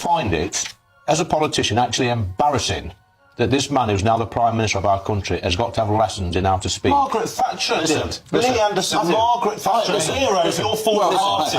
find it, as a politician, actually embarrassing that this man who's now the Prime Minister of our country has got to have lessons in how to speak? Margaret Thatcher did. Lee Anderson, Margaret Thatcher, the hero of your former party.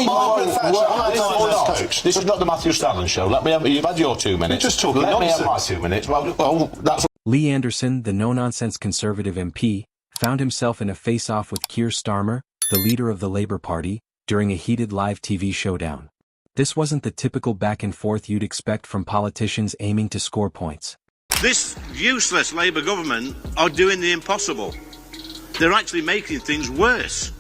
Margaret Thatcher. This is not the Matthew Stanley show. You've had your 2 minutes. You're just talking Let nonsense. me have my 2 minutes. Well, that's... Lee Anderson, the no-nonsense Conservative MP, found himself in a face-off with Keir Starmer, the leader of the Labour Party, during a heated live TV showdown. This wasn't the typical back-and-forth you'd expect from politicians aiming to score points. This useless Labour government are doing the impossible. They're actually making things worse.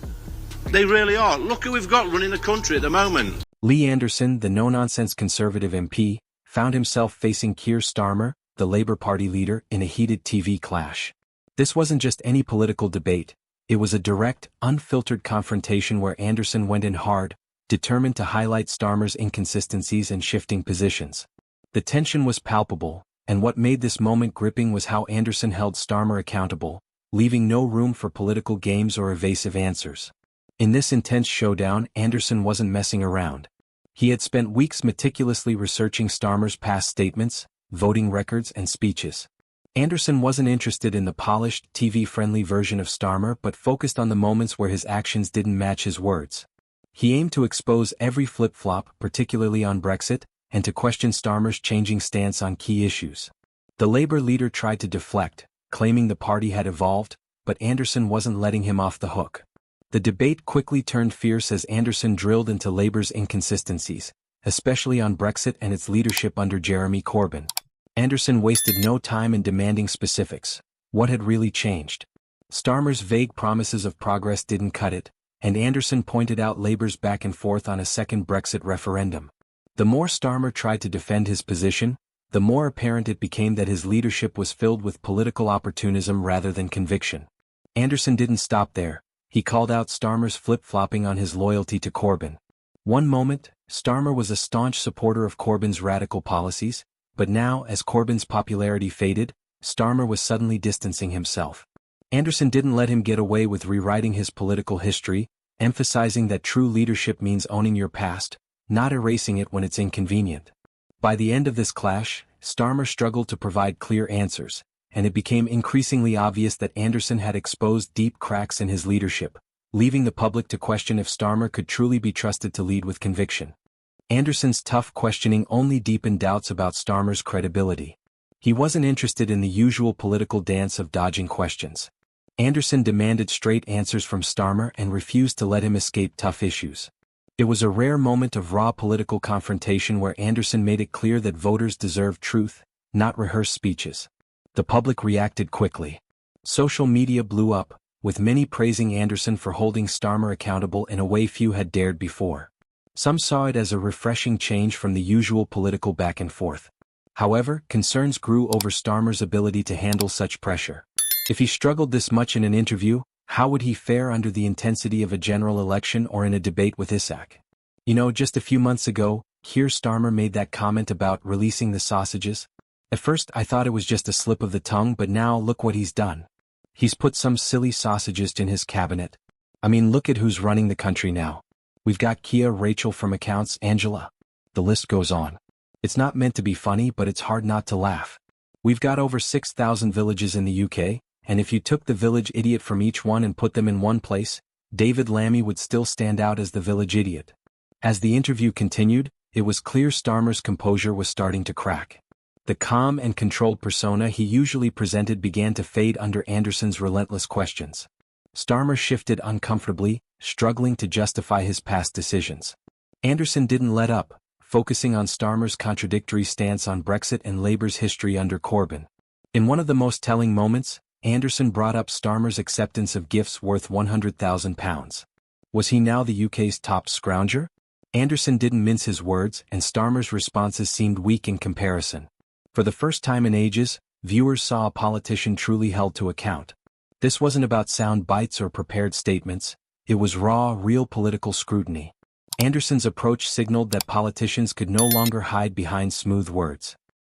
They really are. Look who we've got running the country at the moment. Lee Anderson, the no-nonsense Conservative MP, found himself facing Keir Starmer, the Labour Party leader, in a heated TV clash. This wasn't just any political debate. It was a direct, unfiltered confrontation where Anderson went in hard, determined to highlight Starmer's inconsistencies and shifting positions. The tension was palpable, and what made this moment gripping was how Anderson held Starmer accountable, leaving no room for political games or evasive answers. In this intense showdown, Anderson wasn't messing around. He had spent weeks meticulously researching Starmer's past statements, voting records, and speeches. Anderson wasn't interested in the polished, TV-friendly version of Starmer but focused on the moments where his actions didn't match his words. He aimed to expose every flip-flop, particularly on Brexit, and to question Starmer's changing stance on key issues. The Labour leader tried to deflect, claiming the party had evolved, but Anderson wasn't letting him off the hook. The debate quickly turned fierce as Anderson drilled into Labour's inconsistencies, especially on Brexit and its leadership under Jeremy Corbyn. Anderson wasted no time in demanding specifics. What had really changed? Starmer's vague promises of progress didn't cut it, and Anderson pointed out Labour's back and forth on a second Brexit referendum. The more Starmer tried to defend his position, the more apparent it became that his leadership was filled with political opportunism rather than conviction. Anderson didn't stop there. He called out Starmer's flip-flopping on his loyalty to Corbyn. One moment, Starmer was a staunch supporter of Corbyn's radical policies, but now, as Corbyn's popularity faded, Starmer was suddenly distancing himself. Anderson didn't let him get away with rewriting his political history, emphasizing that true leadership means owning your past, not erasing it when it's inconvenient. By the end of this clash, Starmer struggled to provide clear answers, and it became increasingly obvious that Anderson had exposed deep cracks in his leadership, leaving the public to question if Starmer could truly be trusted to lead with conviction. Anderson's tough questioning only deepened doubts about Starmer's credibility. He wasn't interested in the usual political dance of dodging questions. Anderson demanded straight answers from Starmer and refused to let him escape tough issues. It was a rare moment of raw political confrontation where Anderson made it clear that voters deserve truth, not rehearsed speeches. The public reacted quickly. Social media blew up, with many praising Anderson for holding Starmer accountable in a way few had dared before. Some saw it as a refreshing change from the usual political back and forth. However, concerns grew over Starmer's ability to handle such pressure. If he struggled this much in an interview, how would he fare under the intensity of a general election or in a debate with Isaac? Just a few months ago, Keir Starmer made that comment about releasing the sausages. At first I thought it was just a slip of the tongue, but now look what he's done. He's put some silly sausages in his cabinet. Look at who's running the country now. We've got Kia, Rachel from Accounts, Angela. The list goes on. It's not meant to be funny, but it's hard not to laugh. We've got over 6,000 villages in the UK, and if you took the village idiot from each one and put them in one place, David Lammy would still stand out as the village idiot. As the interview continued, it was clear Starmer's composure was starting to crack. The calm and controlled persona he usually presented began to fade under Anderson's relentless questions. Starmer shifted uncomfortably, struggling to justify his past decisions. Anderson didn't let up, focusing on Starmer's contradictory stance on Brexit and Labour's history under Corbyn. In one of the most telling moments, Anderson brought up Starmer's acceptance of gifts worth £100,000. Was he now the UK's top scrounger? Anderson didn't mince his words, and Starmer's responses seemed weak in comparison. For the first time in ages, viewers saw a politician truly held to account. This wasn't about sound bites or prepared statements, it was raw, real political scrutiny. Anderson's approach signaled that politicians could no longer hide behind smooth words.